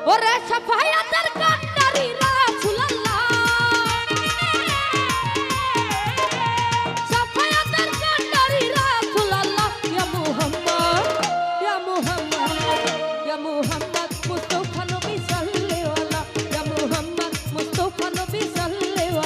ওরে সাফায়াতের কান্ডারি রাসূলুল্লাহ সাফায়াতের কান্ডারি রাসূলুল্লাহ ইয়া মুহাম্মদ ইয়া মুহাম্মদ ইয়া মুহাম্মদ মুস্তাফা নবী সাল্লাল্লাহু আলাইহি ইয়া মুহাম্মদ মুস্তাফা নবী সাল্লাল্লাহু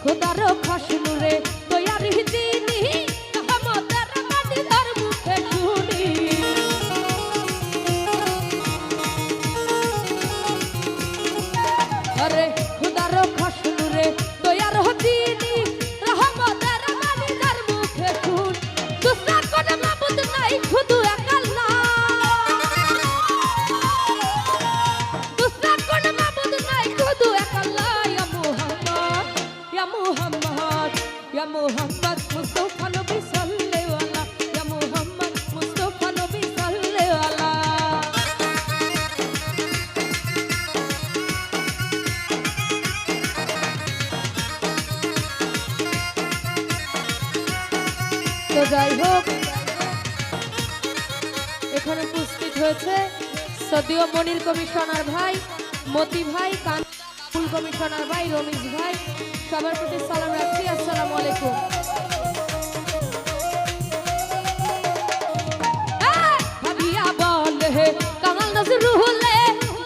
খোদারো খাসনুরে তৈয়ারি দিনি রহমতের মাদিদার মুখে শুনি আরে খোদারো খাসনুরে তৈয়ার দিনি রহমতের মাদিদার মুখে শুন দুসরা কোন মাবুদ নাই শুধু এক আল্লাহ দুসরা কোন মাবুদ নাই শুধু এক আল্লাহ ইয়া মুহাম্মদ ইয়া মুহাম্মদ ইয়া মুহাম্মদ মুস্তাফা নবী সাল্লাল্লাহু আলাইহি ইয়া মুহাম্মদ মুস্তাফা নবী সাল্লাল্লাহু আলাইহি তো যাই হোক এখানে উপস্থিত হয়েছে সদীয় মনির কমিশনার ভাই মতি ভাই ফুল কমিশনার ভাই রমেশ ভাই সবার প্রতি সালাম রাখছি আসসালামু আলাইকুম ভাবিয়া বলে হে কামাল নজরুলে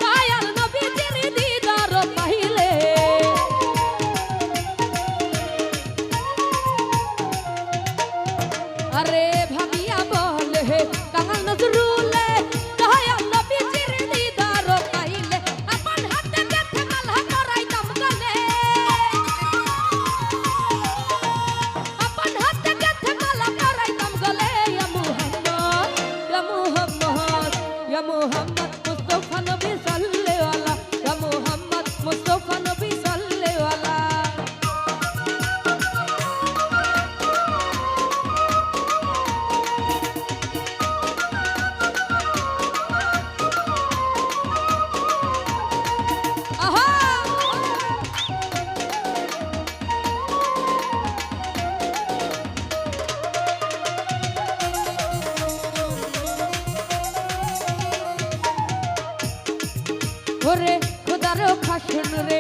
মায়াল নবী যিনি দিদার পাইলে আরে ভাবিয়া বলে হে কামাল নজরুলে দয়াল নবী যিনি দিদার পাইলে আপন হাতে গেথে মালা পরাইতাম গলে আপন হাতে গেথে মালা পরাইতাম গলে ইয়া মুহাম্মদ ইয়া মুহাম্মদ ইয়া মুহাম্মদ মুস্তাফা নবী সাল্লাল্লাহু আলাইহি ইয়া মুহাম্মদ মুস্তাফা নবী সাল্লাল্লাহু আলাইহি আহা ওরে খোদারো খাসনুরে